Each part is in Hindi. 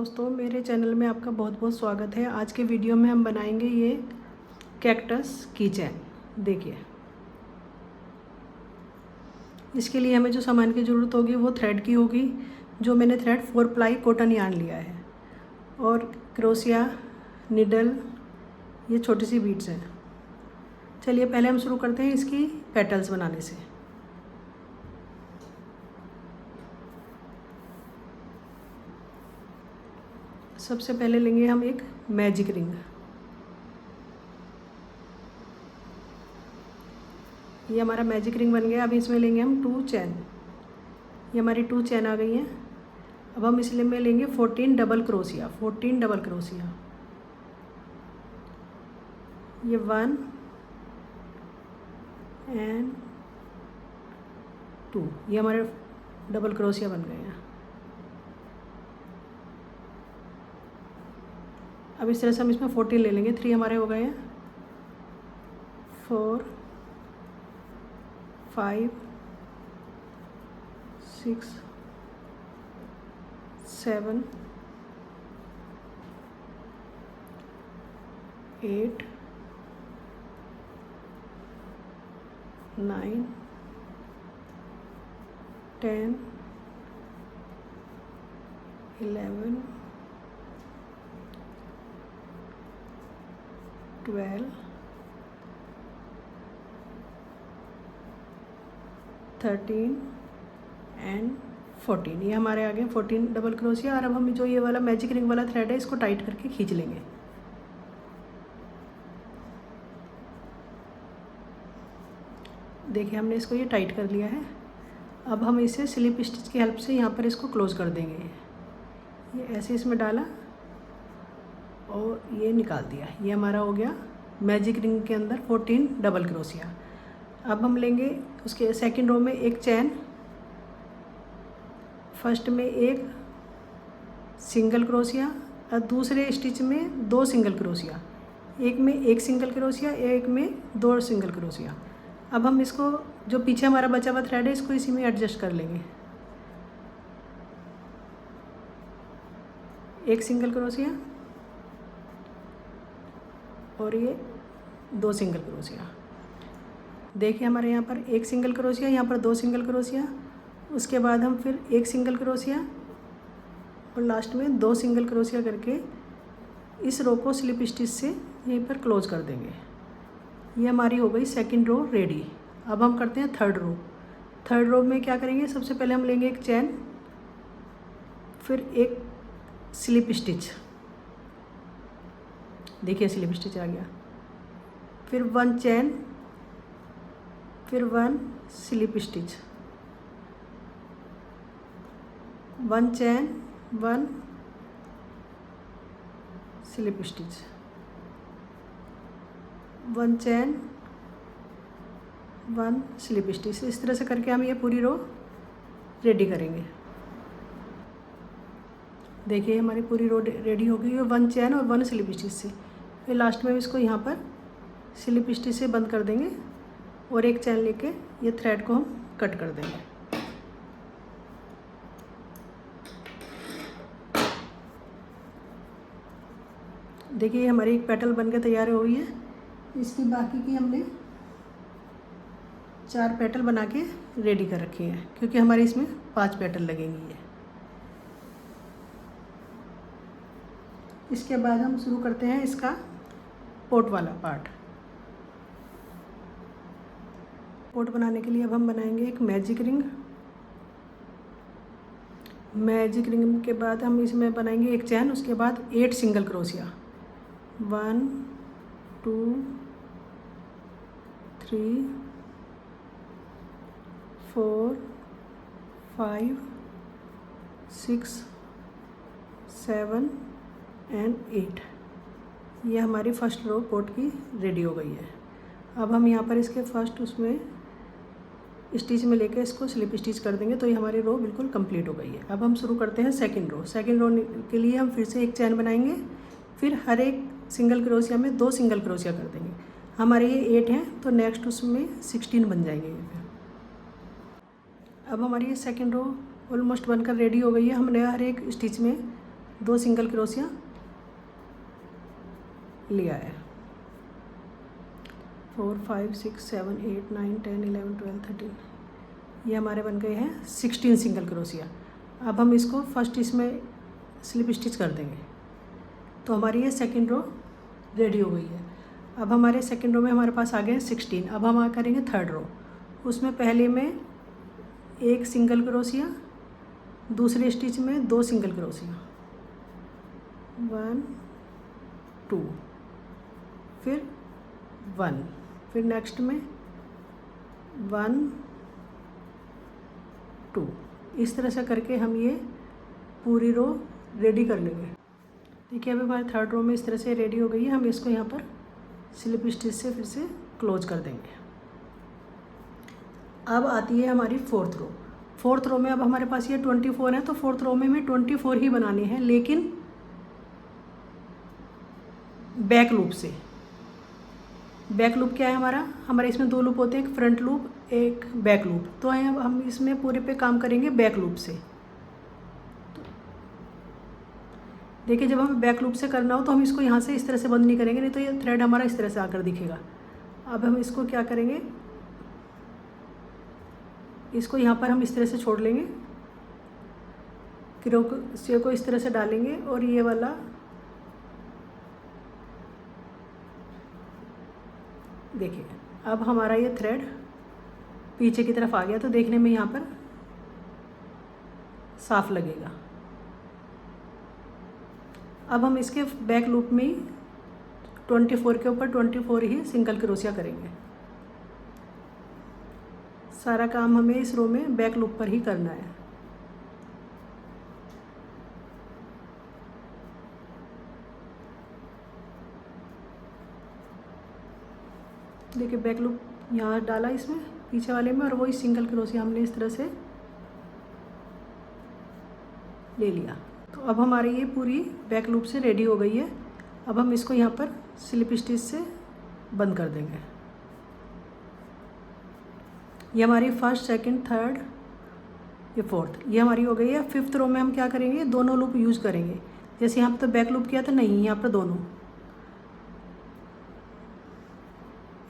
दोस्तों, मेरे चैनल में आपका बहुत बहुत स्वागत है। आज के वीडियो में हम बनाएंगे ये कैक्टस की चैन। देखिए, इसके लिए हमें जो सामान की ज़रूरत होगी वो थ्रेड की होगी। जो मैंने थ्रेड 4 प्लाई कॉटन यार्न लिया है, और क्रोशिया, निडल, ये छोटी सी बीड्स हैं। चलिए पहले हम शुरू करते हैं इसकी पेटल्स बनाने से। सबसे पहले लेंगे हम एक मैजिक रिंग। ये हमारा मैजिक रिंग बन गया। अब इसमें लेंगे हम 2 चैन। ये हमारी 2 चैन आ गई हैं। अब हम इसलिए में लेंगे 14 डबल क्रोशिया। 14 डबल क्रोशिया, ये 1 एंड 2, ये हमारे डबल क्रोशिया बन गए हैं। अब इस तरह से हम इसमें 14 ले लेंगे। 3 हमारे हो गए हैं, 4 5 6 7 8 9 10 11 12 13 एंड 14। ये हमारे आ गए 14 डबल क्रोशिया। और अब हम जो ये वाला मैजिक रिंग वाला थ्रेड है, इसको टाइट करके खींच लेंगे। देखिए, हमने इसको ये टाइट कर लिया है। अब हम इसे स्लिप स्टिच की हेल्प से यहाँ पर इसको क्लोज कर देंगे। ये ऐसे इसमें डाला और ये निकाल दिया। ये हमारा हो गया मैजिक रिंग के अंदर 14 डबल क्रोशिया। अब हम लेंगे उसके सेकंड रो में एक चैन, फर्स्ट में एक सिंगल क्रोशिया और दूसरे स्टिच में 2 सिंगल क्रोशिया। एक में एक सिंगल क्रोशिया, एक में 2 सिंगल क्रोशिया। अब हम इसको, जो पीछे हमारा बचा हुआ थ्रेड है, इसको इसी में एडजस्ट कर लेंगे। एक सिंगल क्रोशिया और ये 2 सिंगल क्रोशिया। देखिए, हमारे यहाँ पर एक सिंगल क्रोशिया, यहाँ पर 2 सिंगल क्रोशिया, उसके बाद हम फिर एक सिंगल क्रोशिया और लास्ट में 2 सिंगल क्रोशिया करके इस रो को स्लिप स्टिच से यहीं पर क्लोज कर देंगे। ये हमारी हो गई सेकंड रो रेडी। अब हम करते हैं थर्ड रो। थर्ड रो में क्या करेंगे, सबसे पहले हम लेंगे एक चैन, फिर एक स्लिप स्टिच। देखिए, स्लिप स्टिच आ गया। फिर 1 चैन, फिर 1 स्लिप स्टिच, 1 चैन, 1 स्लिप स्टिच, 1 चैन, 1 स्लिप स्टिच। इस तरह से करके हम ये पूरी रो रेडी करेंगे। देखिए, हमारी पूरी रो रेडी हो गई है 1 चैन और 1 स्लिप स्टिच से। फिर लास्ट में इसको यहाँ पर स्लिप स्टिच से बंद कर देंगे और एक चैन लेके ये थ्रेड को हम कट कर देंगे। देखिए, हमारी एक पेटल बनकर तैयार हो गई है। इसकी बाकी की हमने 4 पेटल बना के रेडी कर रखी हैं, क्योंकि हमारे इसमें 5 पेटल लगेंगी। ये इसके बाद हम शुरू करते हैं इसका पोट वाला पार्ट। पोट बनाने के लिए अब हम बनाएंगे एक मैजिक रिंग। मैजिक रिंग के बाद हम इसमें बनाएंगे एक चैन, उसके बाद 8 सिंगल क्रोशिया। 1 2 3 4 5 6 7 एंड 8। ये हमारी फर्स्ट रो पोट की रेडी हो गई है। अब हम यहाँ पर इसके फर्स्ट उसमें स्टिच में लेकर इसको स्लिप स्टिच कर देंगे, तो ये हमारी रो बिल्कुल कंप्लीट हो गई है। अब हम शुरू करते हैं सेकंड रो। सेकंड रो के लिए हम फिर से एक चैन बनाएंगे, फिर हर एक सिंगल क्रोशिया में 2 सिंगल क्रोशिया कर देंगे। हमारे ये 8 हैं, तो नेक्स्ट उसमें 16 बन जाएंगे ये। अब हमारी ये सेकंड रो ऑलमोस्ट बनकर रेडी हो गई है। हमने हर एक स्टिच में 2 सिंगल क्रोशिया लिया है। 4 5 6 7 8 9 10 11 12 13, ये हमारे बन गए हैं 16 सिंगल क्रोशिया। अब हम इसको फर्स्ट इसमें स्लिप स्टिच कर देंगे, तो हमारी ये सेकेंड रो रेडी हो गई है। अब हमारे सेकेंड रो में हमारे पास आ गए हैं 16। अब हम करेंगे थर्ड रो। उसमें पहले में 1 सिंगल क्रोशिया, दूसरे स्टिच में 2 सिंगल क्रोशिया, 1 2, फिर 1, फिर नेक्स्ट में 1 2। इस तरह से करके हम ये पूरी रो रेडी कर लेंगे। देखिए अभी हमारे थर्ड रो में इस तरह से रेडी हो गई है। हम इसको यहाँ पर स्लिप स्टिच से फिर से क्लोज कर देंगे। अब आती है हमारी फोर्थ रो। फोर्थ रो में अब हमारे पास ये 24 है, तो फोर्थ रो में हमें 24 ही बनाने हैं, लेकिन बैक लूप से। बैक लूप क्या है हमारे इसमें 2 लूप होते हैं, एक फ्रंट लूप एक बैक लूप। तो हम इसमें पूरे पे काम करेंगे बैक लूप से। देखिए जब हमें बैक लूप से करना हो तो हम इसको यहाँ से इस तरह से बंद नहीं करेंगे, नहीं तो ये थ्रेड हमारा इस तरह से आकर दिखेगा। अब हम इसको क्या करेंगे, इसको यहाँ पर हम इस तरह से छोड़ लेंगे, क्रोशिया को इस तरह से डालेंगे और ये वाला देखिए अब हमारा ये थ्रेड पीछे की तरफ आ गया, तो देखने में यहाँ पर साफ लगेगा। अब हम इसके बैक लूप में 24 के ऊपर 24 ही सिंगल क्रोशिया करेंगे। सारा काम हमें इस रो में बैक लूप पर ही करना है। देखिए बैक लूप यहाँ डाला इसमें पीछे वाले में, और वही सिंगल क्रोशिया हमने इस तरह से ले लिया। तो अब हमारी ये पूरी बैक लूप से रेडी हो गई है। अब हम इसको यहाँ पर स्लिप स्टिच से बंद कर देंगे। ये हमारी फर्स्ट सेकंड थर्ड ये फोर्थ ये हमारी हो गई है। फिफ्थ रो में हम क्या करेंगे, दोनों लूप यूज़ करेंगे। जैसे यहाँ पर तो बैक लूप किया था, नहीं यहाँ पर दोनों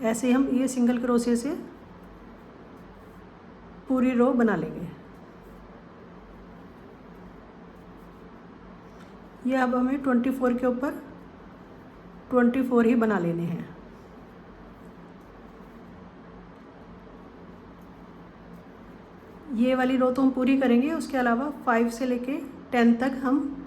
ऐसे हम ये सिंगल क्रोशिया से पूरी रो बना लेंगे। ये अब हमें 24 के ऊपर 24 ही बना लेने हैं। ये वाली रो तो हम पूरी करेंगे, उसके अलावा 5 से लेके 10 तक हम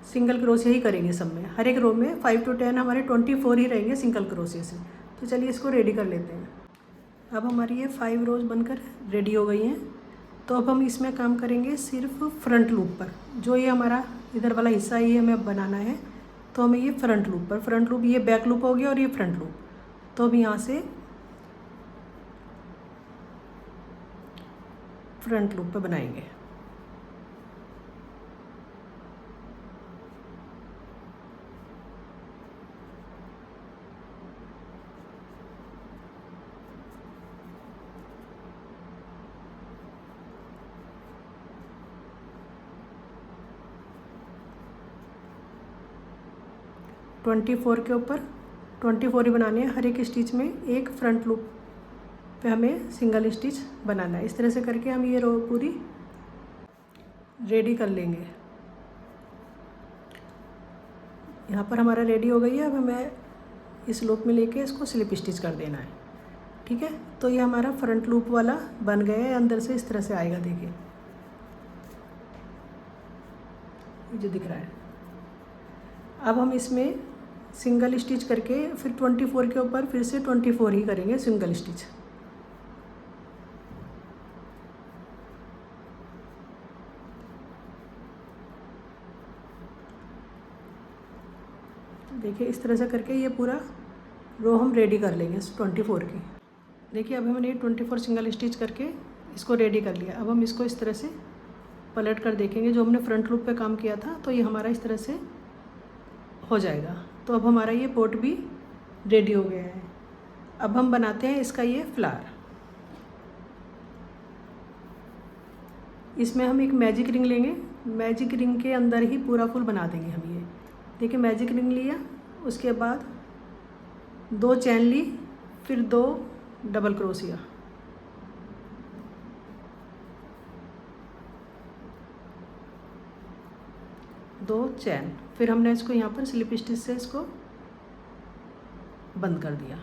सिंगल क्रोशिया ही करेंगे सब में। हर एक रो में 5 to 10 हमारे 24 ही रहेंगे सिंगल क्रोशिया से। तो चलिए इसको रेडी कर लेते हैं। अब हमारी ये 5 रोज बनकर रेडी हो गई हैं। तो अब हम इसमें काम करेंगे सिर्फ फ्रंट लूप पर। जो ये हमारा इधर वाला हिस्सा है ये हमें अब बनाना है, तो हमें ये फ्रंट लूप पर, फ्रंट लूप ये बैक लूप हो गया और ये फ्रंट लूप, तो हम यहाँ से फ्रंट लूप पर बनाएंगे। ट्वेंटी 24 के ऊपर 24 ही बनाने हैं। हर एक स्टिच में एक फ्रंट लूप पे हमें सिंगल स्टिच बनाना है। इस तरह से करके हम ये रो पूरी रेडी कर लेंगे। यहाँ पर हमारा रेडी हो गई है। अब हमें इस लूप में लेके इसको स्लिप स्टिच कर देना है। ठीक है, तो ये हमारा फ्रंट लूप वाला बन गया है। अंदर से इस तरह से आएगा, देखिए ये जो दिख रहा है। अब हम इसमें सिंगल स्टिच करके फिर 24 के ऊपर फिर से 24 ही करेंगे सिंगल स्टिच। देखिए इस तरह से करके ये पूरा रो हम रेडी कर लेंगे 24 की। देखिए अब हमने 24 सिंगल स्टिच करके इसको रेडी कर लिया। अब हम इसको इस तरह से पलट कर देखेंगे। जो हमने फ्रंट लूप पे काम किया था, तो ये हमारा इस तरह से हो जाएगा। तो अब हमारा ये पोट भी रेडी हो गया है। अब हम बनाते हैं इसका ये फ्लावर। इसमें हम एक मैजिक रिंग लेंगे मैजिक रिंग के अंदर ही पूरा फूल बना देंगे हम ये। देखिए मैजिक रिंग लिया, उसके बाद 2 चैन ली, फिर 2 डबल क्रोशिया, दो चैन, फिर हमने इसको यहाँ पर स्लिप स्टिच से इसको बंद कर दिया,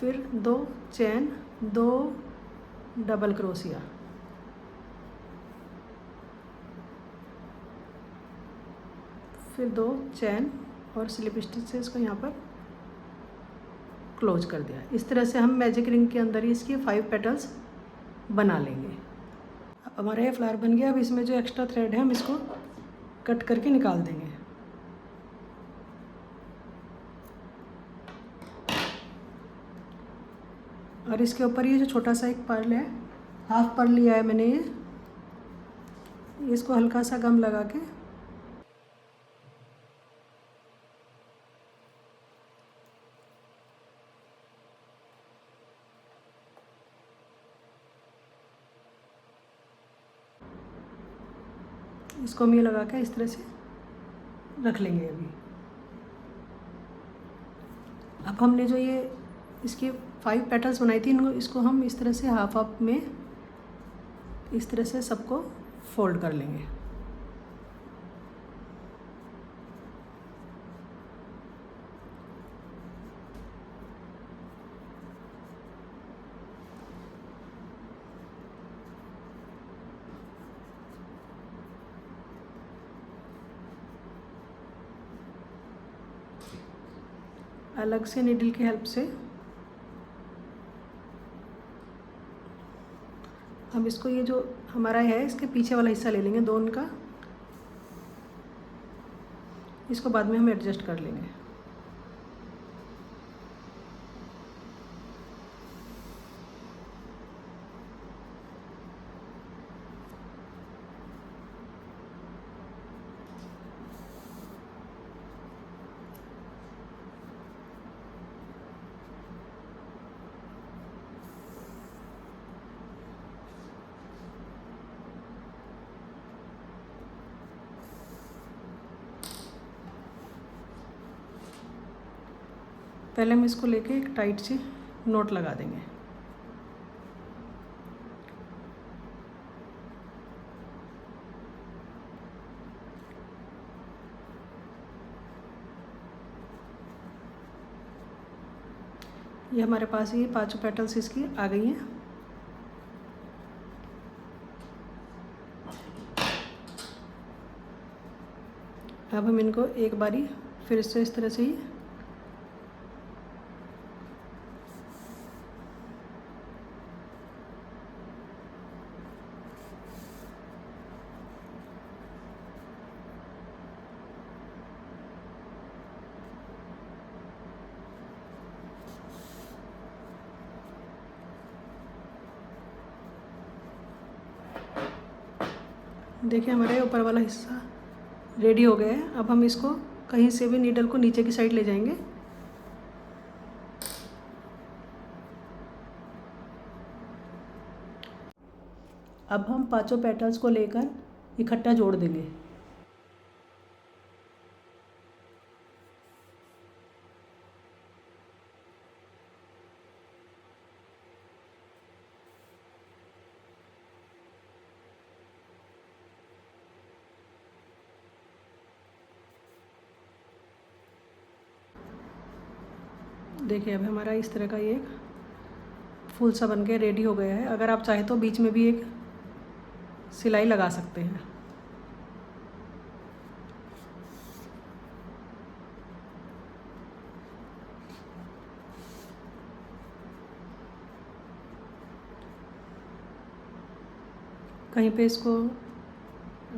फिर 2 चैन, 2 डबल क्रोशिया, फिर 2 चैन और स्लिप स्टिच से इसको यहाँ पर क्लोज कर दिया। इस तरह से हम मैजिक रिंग के अंदर ही इसकी 5 पेटल्स बना लेंगे। अब हमारा ये फ्लावर बन गया। अब इसमें जो एक्स्ट्रा थ्रेड है हम इसको कट करके निकाल देंगे। और इसके ऊपर ये जो छोटा सा एक पर्ल है, हाफ पर्ल लिया है मैंने, ये इसको हल्का सा गम लगा के इसको हम ये लगा के इस तरह से रख लेंगे। अब हमने जो ये इसकी 5 पेटल्स बनाई थी, इसको हम इस तरह से हाफ हाफ में इस तरह से सबको फोल्ड कर लेंगे। अलग से नीडल की हेल्प से हम इसको, ये जो हमारा है इसके पीछे वाला हिस्सा ले लेंगे दोनों का, इसको बाद में हम एडजस्ट कर लेंगे। पहले हम इसको लेके एक टाइट सी नोट लगा देंगे। ये हमारे पास ये 5 पेटल्स इसकी आ गई हैं। अब हम इनको एक बारी फिर से इस तरह से ही देखिए हमारे ऊपर वाला हिस्सा रेडी हो गया है। अब हम इसको कहीं से भी नीडल को नीचे की साइड ले जाएंगे। अब हम 5 पेटल्स को लेकर इकट्ठा जोड़ देंगे। देखिए अब हमारा इस तरह का ये एक फूल सा बन के रेडी हो गया है। अगर आप चाहें तो बीच में भी एक सिलाई लगा सकते हैं। कहीं पे इसको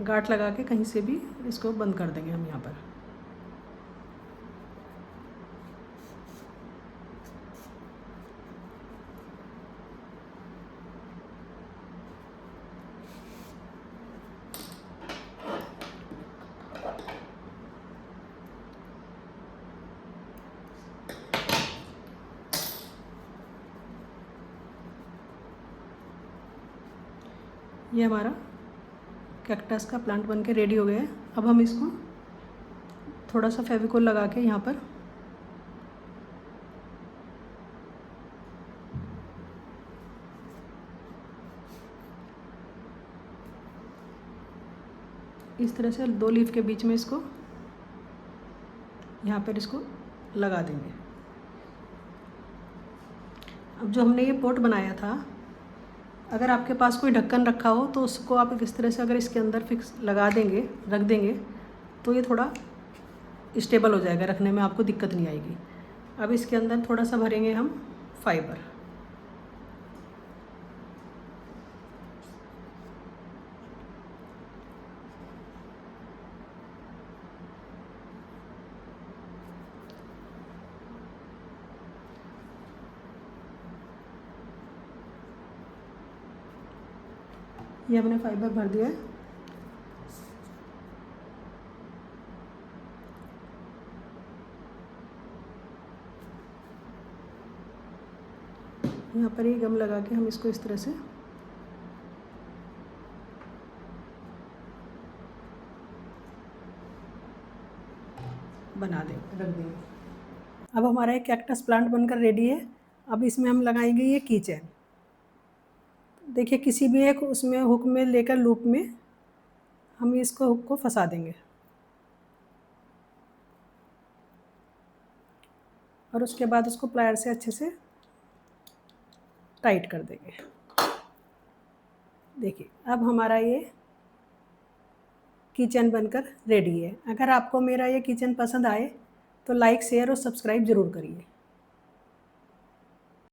गांठ लगा के कहीं से भी इसको बंद कर देंगे हम यहाँ पर। ये हमारा कैक्टस का प्लांट बन के रेडी हो गया है। अब हम इसको थोड़ा सा फेविकोल लगा के यहाँ पर इस तरह से 2 लीफ के बीच में इसको यहाँ पर इसको लगा देंगे। अब जो हमने ये पॉट बनाया था, अगर आपके पास कोई ढक्कन रखा हो तो उसको आप इस तरह से अगर इसके अंदर फिक्स लगा देंगे, रख देंगे, तो ये थोड़ा स्टेबल हो जाएगा, रखने में आपको दिक्कत नहीं आएगी। अब इसके अंदर थोड़ा सा भरेंगे हम फाइबर। ये हमने फाइबर भर दिया है। यहाँ पर ये गम लगा के हम इसको इस तरह से बना देंगे, रख देंगे। अब हमारा एक कैक्टस प्लांट बनकर रेडी है। अब इसमें हम लगाएंगे ये की चेन। देखिए किसी भी एक उसमें हुक में लेकर लूप में हम इसको हुक को फंसा देंगे और उसके बाद उसको प्लायर से अच्छे से टाइट कर देंगे। देखिए अब हमारा ये किचन बनकर रेडी है। अगर आपको मेरा ये किचन पसंद आए तो लाइक, शेयर और सब्सक्राइब ज़रूर करिए।